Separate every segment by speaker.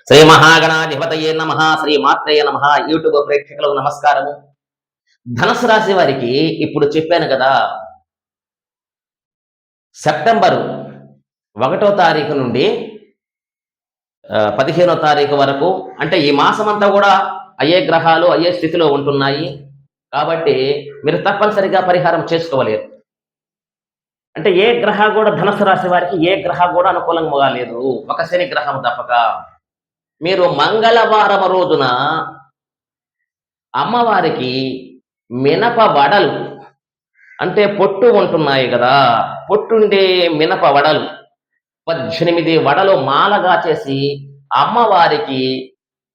Speaker 1: శ్రీ మహాగణాధిపతయే నమ, శ్రీ మాత్రయ నమ. యూట్యూబ్ ప్రేక్షకులకు నమస్కారము. ధనుసు రాశి వారికి ఇప్పుడు చెప్పాను కదా, సెప్టెంబర్ 1వ తారీఖు నుండి 15వ తారీఖు వరకు, అంటే ఈ మాసం అంతా కూడా అయ్యే గ్రహాలు అయ్యే స్థితిలో ఉంటున్నాయి. కాబట్టి మీరు తప్పనిసరిగా పరిహారం చేసుకోవలేరు. అంటే ఏ గ్రహ కూడా ధనుసు రాశి వారికి ఏ గ్రహ కూడా అనుకూలంగా లేదు, ఒక శని గ్రహం తప్పక. మీరు మంగళవారం రోజున అమ్మవారికి మినప వడలు, అంటే పొట్టు ఉంటున్నాయి కదా, పొట్టుండే మినప వడలు 18 వడలు మాలగా చేసి అమ్మవారికి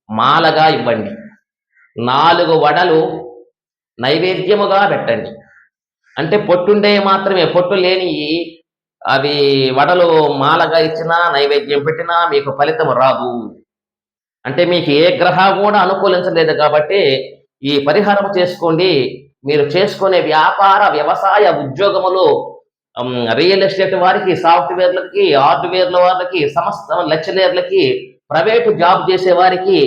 Speaker 1: మాలగా ఇవ్వండి. 4 వడలు నైవేద్యముగా పెట్టండి. అంటే పొట్టుండే మాత్రమే, పొట్టు లేని అవి వడలు మాలగా ఇచ్చినా నైవేద్యం పెట్టినా మీకు ఫలితం రాదు. అంటే మీకు ఏ గ్రహ కూడా అనుకూలించలేదు కాబట్టి ఈ పరిహారం చేసుకోండి. మీరు చేసుకునే వ్యాపార వ్యవసాయ ఉద్యోగములు, రియల్ ఎస్టేట్ వారికి, సాఫ్ట్వేర్లకి, హార్డ్వేర్ల వారికి, సమస్త లెక్చరర్లకి, ప్రైవేటు జాబ్ చేసే వారికి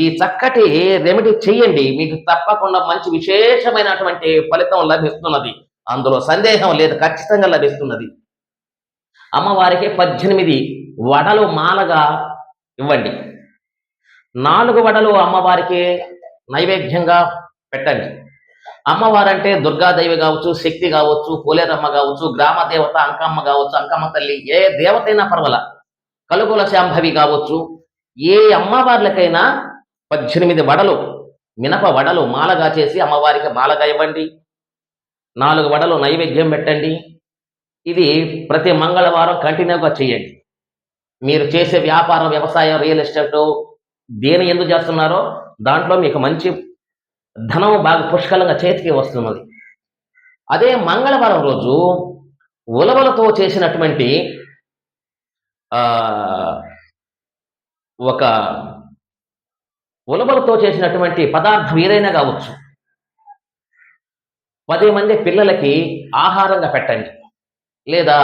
Speaker 1: ఈ చక్కటి రెమెడీ చెయ్యండి. మీకు తప్పకుండా మంచి విశేషమైనటువంటి ఫలితం లభిస్తున్నది. అందులో సందేహం లేదు, ఖచ్చితంగా లభిస్తున్నది. అమ్మవారికి 18 వడలు మాలగా ఇవ్వండి. 4 వడలు అమ్మవారికి నైవేద్యంగా పెట్టండి. అమ్మవారంటే దుర్గాదేవి కావచ్చు, శక్తి కావచ్చు, పోలేరమ్మ కావచ్చు, గ్రామ దేవత అంకమ్మ కావచ్చు, అంకమ్మ తల్లి, ఏ దేవతైనా పర్వాల, కలుగుల శాంభవి కావచ్చు, ఏ అమ్మవార్లకైనా 18 వడలు మినప వడలు మాలగా చేసి అమ్మవారికి మాలగా ఇవ్వండి. 4 వడలు నైవేద్యం పెట్టండి. ఇది ప్రతి మంగళవారం కంటిన్యూగా చేయండి. మీరు చేసే వ్యాపారం, వ్యవసాయం, రియల్ ఎస్టేట్ దేని ఎందుకు చేస్తున్నారో దాంట్లో మీకు మంచి ధనం బాగా పుష్కలంగా చేతికి వస్తున్నది. అదే మంగళవారం రోజు ఉలవలతో చేసినటువంటి ఒక ఉలవలతో చేసినటువంటి పదార్థం ఏదైనా కావచ్చు, 10 మంది పిల్లలకి ఆహారంగా పెట్టండి. లేదా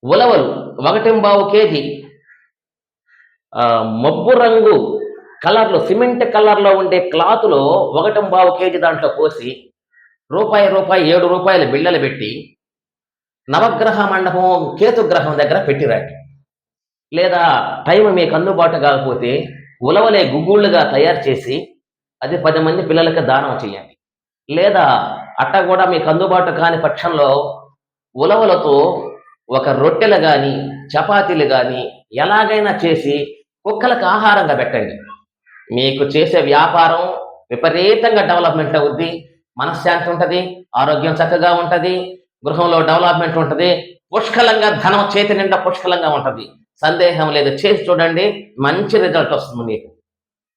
Speaker 1: ఉలవలు 1.25 కేజీ మబ్బు రంగు కలర్లో, సిమెంట్ కలర్లో ఉండే క్లాతులో 1.25 కేజీ దాంట్లో పోసి రూపాయి 7 రూపాయల బిళ్ళలు పెట్టి నవగ్రహ మండపం కేతుగ్రహం దగ్గర పెట్టిరండి. లేదా టైం మీకు అందుబాటు కాకపోతే ఉలవలే గుగ్గుళ్ళుగా తయారు చేసి అది 10 మంది పిల్లలకి దానం చేయండి. లేదా అట్ట కూడా మీకు అందుబాటు కాని పక్షంలో ఉలవలతో ఒక రొట్టెలు కానీ, చపాతీలు కానీ ఎలాగైనా చేసి కుక్కలకు ఆహారంగా పెట్టండి. మీకు చేసే వ్యాపారం విపరీతంగా డెవలప్మెంట్ అవుద్ది, మనశ్శాంతి ఉంటుంది, ఆరోగ్యం చక్కగా ఉంటుంది, గృహంలో డెవలప్మెంట్ ఉంటుంది, పుష్కలంగా ధనం చేతి నిండా పుష్కలంగా ఉంటుంది. సందేహం లేదు, చేసి చూడండి, మంచి రిజల్ట్ వస్తుంది మీకు.